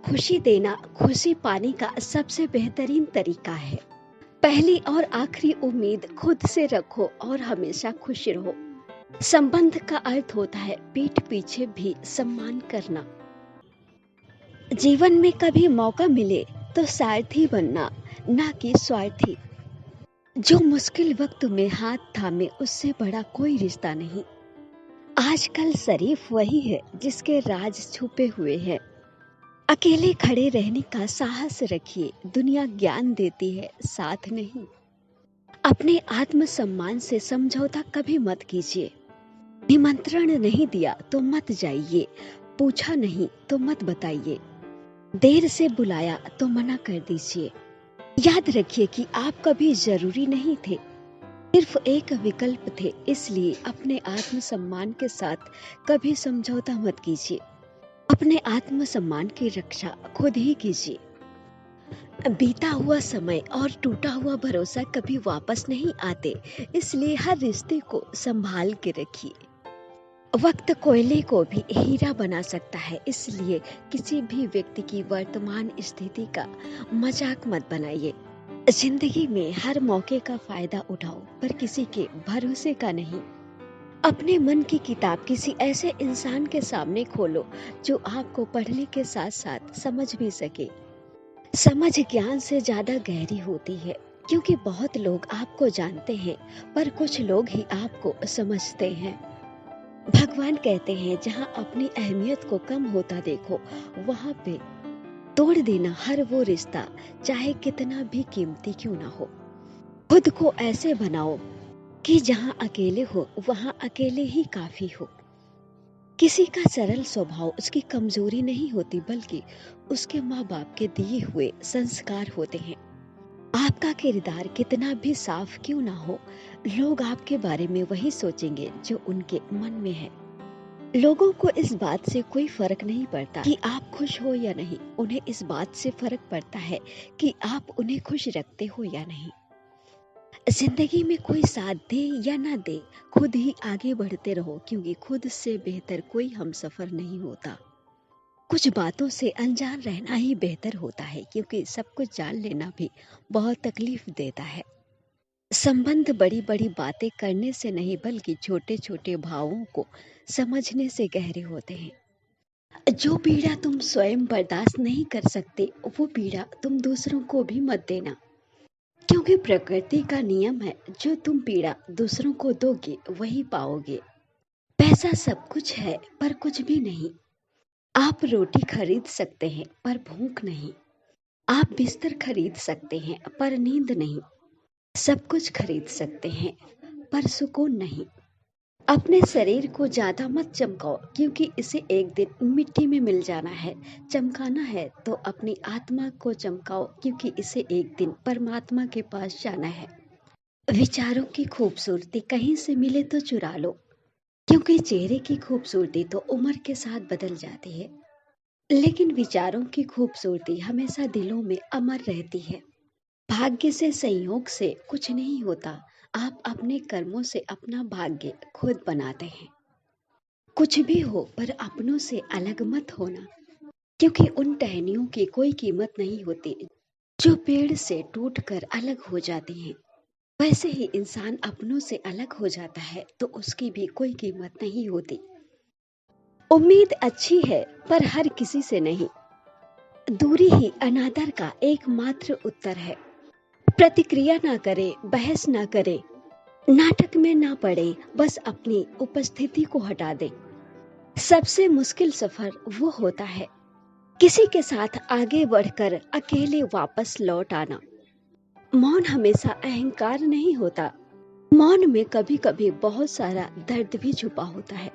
खुशी देना खुशी पाने का सबसे बेहतरीन तरीका है। पहली और आखिरी उम्मीद खुद से रखो और हमेशा खुश रहो। संबंध का अर्थ होता है पीठ पीछे भी सम्मान करना। जीवन में कभी मौका मिले तो सारथी बनना, ना कि स्वार्थी। जो मुश्किल वक्त में हाथ थामे उससे बड़ा कोई रिश्ता नहीं। आजकल शरीफ वही है जिसके राज छुपे हुए हैं। अकेले खड़े रहने का साहस रखिए, दुनिया ज्ञान देती है, साथ नहीं। अपने आत्मसम्मान से समझौता कभी मत कीजिए। निमंत्रण नहीं दिया तो मत जाइए, पूछा नहीं तो मत बताइए, देर से बुलाया तो मना कर दीजिए। याद रखिए कि आप कभी जरूरी नहीं थे, सिर्फ एक विकल्प थे। इसलिए अपने आत्मसम्मान के साथ कभी समझौता मत कीजिए। अपने आत्मसम्मान की रक्षा खुद ही कीजिए। बीता हुआ समय और टूटा हुआ भरोसा कभी वापस नहीं आते, इसलिए हर रिश्ते को संभाल के रखिए। वक्त कोयले को भी हीरा बना सकता है, इसलिए किसी भी व्यक्ति की वर्तमान स्थिति का मजाक मत बनाइए। जिंदगी में हर मौके का फायदा उठाओ, पर किसी के भरोसे का नहीं। अपने मन की किताब किसी ऐसे इंसान के सामने खोलो जो आपको पढ़ने के साथ साथ समझ भी सके। समझ ज्ञान से ज्यादा गहरी होती है, क्योंकि बहुत लोग आपको जानते हैं पर कुछ लोग ही आपको समझते हैं। भगवान कहते हैं जहाँ अपनी अहमियत को कम होता देखो, वहाँ पे तोड़ देना हर वो रिश्ता, चाहे कितना भी कीमती क्यों ना हो। खुद को ऐसे बनाओ कि जहाँ अकेले हो वहाँ अकेले ही काफी हो। किसी का सरल स्वभाव उसकी कमजोरी नहीं होती, बल्कि उसके माँ बाप के दिए हुए संस्कार होते हैं। आपका किरदार कितना भी साफ क्यों ना हो, लोग आपके बारे में वही सोचेंगे जो उनके मन में है। लोगों को इस बात से कोई फर्क नहीं पड़ता कि आप खुश हो या नहीं, उन्हें इस बात से फर्क पड़ता है कि आप उन्हें खुश रखते हो या नहीं। जिंदगी में कोई साथ दे या ना दे, खुद ही आगे बढ़ते रहो, क्योंकि खुद से बेहतर कोई हमसफर नहीं होता। कुछ बातों से अनजान रहना ही बेहतर होता है, क्योंकि सब कुछ जान लेना भी बहुत तकलीफ देता है। संबंध बड़ी बड़ी बातें करने से नहीं, बल्कि छोटे छोटे भावों को समझने से गहरे होते हैं। जो पीड़ा तुम स्वयं बर्दाश्त नहीं कर सकते, वो पीड़ा तुम दूसरों को भी मत देना, क्योंकि प्रकृति का नियम है, जो तुम पीड़ा दूसरों को दोगे वही पाओगे। पैसा सब कुछ है पर कुछ भी नहीं। आप रोटी खरीद सकते हैं पर भूख नहीं। आप बिस्तर खरीद सकते हैं पर नींद नहीं। सब कुछ खरीद सकते हैं पर सुकून नहीं। अपने शरीर को ज्यादा मत चमकाओ, क्योंकि इसे एक दिन मिट्टी में मिल जाना है। चमकाना है तो अपनी आत्मा को चमकाओ, क्योंकि इसे एक दिन परमात्मा के पास जाना है। विचारों की खूबसूरती कहीं से मिले तो चुरा लो, क्योंकि चेहरे की खूबसूरती तो उम्र के साथ बदल जाती है, लेकिन विचारों की खूबसूरती हमेशा दिलों में अमर रहती है। भाग्य से संयोग से कुछ नहीं होता, आप अपने कर्मों से अपना भाग्य खुद बनाते हैं। कुछ भी हो पर अपनों से अलग मत होना, क्योंकि उन टहनियों की कोई कीमत नहीं होती जो पेड़ से टूटकर अलग हो जाती हैं। वैसे ही इंसान अपनों से अलग हो जाता है तो उसकी भी कोई कीमत नहीं होती। उम्मीद अच्छी है पर हर किसी से नहीं। दूरी ही अनादर का एकमात्र उत्तर है। प्रतिक्रिया ना करे, बहस ना करे, नाटक में ना पड़े, बस अपनी उपस्थिति को हटा दे। सबसे मुश्किल सफर वो होता है किसी के साथ आगे बढ़कर अकेले वापस लौट आना। मौन हमेशा अहंकार नहीं होता, मौन में कभी कभी बहुत सारा दर्द भी छुपा होता है।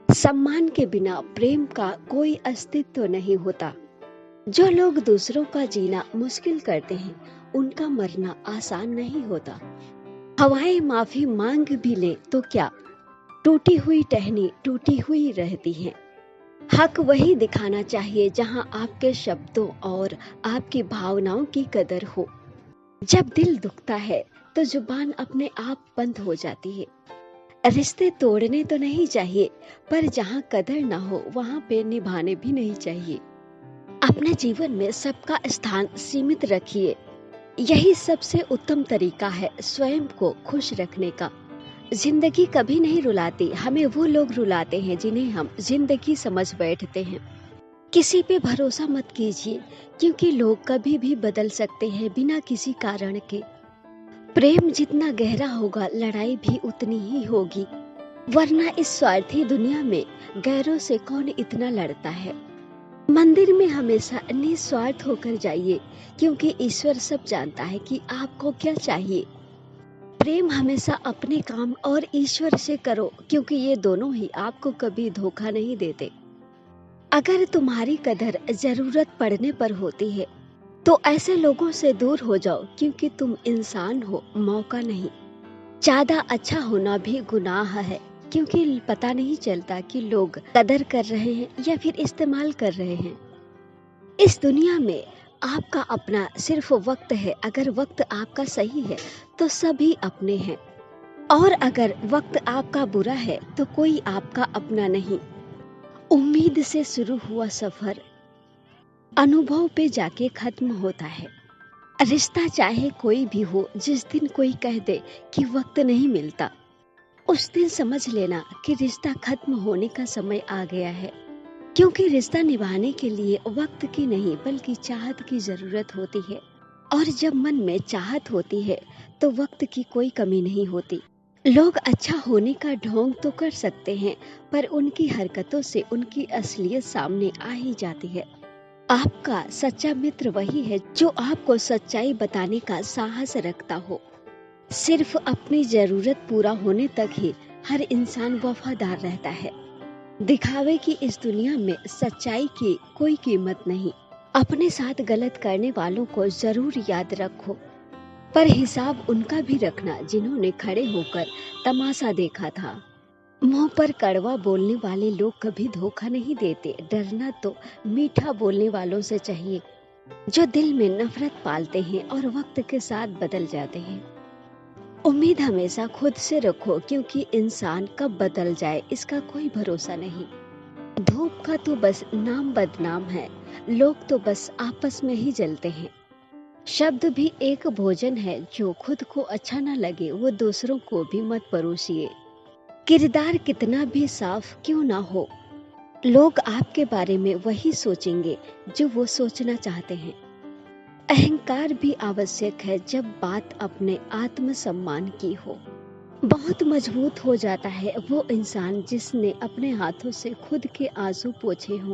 सम्मान के बिना प्रेम का कोई अस्तित्व नहीं होता। जो लोग दूसरों का जीना मुश्किल करते हैं, उनका मरना आसान नहीं होता। हवाएं माफी मांग भी ले तो क्या, टूटी हुई टहनी टूटी हुई रहती है। हक वही दिखाना चाहिए जहां आपके शब्दों और आपकी भावनाओं की कदर हो। जब दिल दुखता है तो जुबान अपने आप बंद हो जाती है। रिश्ते तोड़ने तो नहीं चाहिए, पर जहाँ कदर ना हो वहाँ पे निभाने भी नहीं चाहिए। अपने जीवन में सबका स्थान सीमित रखिए। यही सबसे उत्तम तरीका है स्वयं को खुश रखने का। जिंदगी कभी नहीं रुलाती, हमें वो लोग रुलाते हैं जिन्हें हम जिंदगी समझ बैठते हैं। किसी पे भरोसा मत कीजिए, क्योंकि लोग कभी भी बदल सकते हैं बिना किसी कारण के। प्रेम जितना गहरा होगा, लड़ाई भी उतनी ही होगी, वरना इस स्वार्थी दुनिया में गैरों से कौन इतना लड़ता है। मंदिर में हमेशा निस्वार्थ होकर जाइए, क्योंकि ईश्वर सब जानता है कि आपको क्या चाहिए। प्रेम हमेशा अपने काम और ईश्वर से करो, क्योंकि ये दोनों ही आपको कभी धोखा नहीं देते। अगर तुम्हारी कदर जरूरत पड़ने पर होती है तो ऐसे लोगों से दूर हो जाओ, क्योंकि तुम इंसान हो, मौका नहीं। ज्यादा अच्छा होना भी गुनाह है, क्योंकि पता नहीं चलता कि लोग कदर कर रहे हैं या फिर इस्तेमाल कर रहे हैं। इस दुनिया में आपका अपना सिर्फ वक्त है। अगर वक्त आपका सही है तो सभी अपने हैं, और अगर वक्त आपका बुरा है तो कोई आपका अपना नहीं। उम्मीद से शुरू हुआ सफर अनुभव पे जाके खत्म होता है। रिश्ता चाहे कोई भी हो, जिस दिन कोई कह दे कि वक्त नहीं मिलता, उस दिन समझ लेना कि रिश्ता खत्म होने का समय आ गया है। क्योंकि रिश्ता निभाने के लिए वक्त की नहीं बल्कि चाहत की जरूरत होती है, और जब मन में चाहत होती है तो वक्त की कोई कमी नहीं होती। लोग अच्छा होने का ढोंग तो कर सकते हैं, पर उनकी हरकतों से उनकी असलियत सामने आ ही जाती है। आपका सच्चा मित्र वही है जो आपको सच्चाई बताने का साहस रखता हो। सिर्फ अपनी जरूरत पूरा होने तक ही हर इंसान वफादार रहता है। दिखावे की इस दुनिया में सच्चाई की कोई कीमत नहीं। अपने साथ गलत करने वालों को जरूर याद रखो, पर हिसाब उनका भी रखना जिन्होंने खड़े होकर तमाशा देखा था। मुंह पर कड़वा बोलने वाले लोग कभी धोखा नहीं देते। डरना तो मीठा बोलने वालों से चाहिए, जो दिल में नफरत पालते हैं और वक्त के साथ बदल जाते हैं। उम्मीद हमेशा खुद से रखो, क्योंकि इंसान कब बदल जाए इसका कोई भरोसा नहीं। धूप का तो बस नाम बदनाम है, लोग तो बस आपस में ही जलते हैं। शब्द भी एक भोजन है, जो खुद को अच्छा न लगे वो दूसरों को भी मत परोसिए। किरदार कितना भी साफ क्यों ना हो, लोग आपके बारे में वही सोचेंगे जो वो सोचना चाहते हैं। अहंकार भी आवश्यक है जब बात अपने आत्मसम्मान की हो। बहुत मजबूत हो जाता है वो इंसान जिसने अपने हाथों से खुद के आंसू पोंछे हों।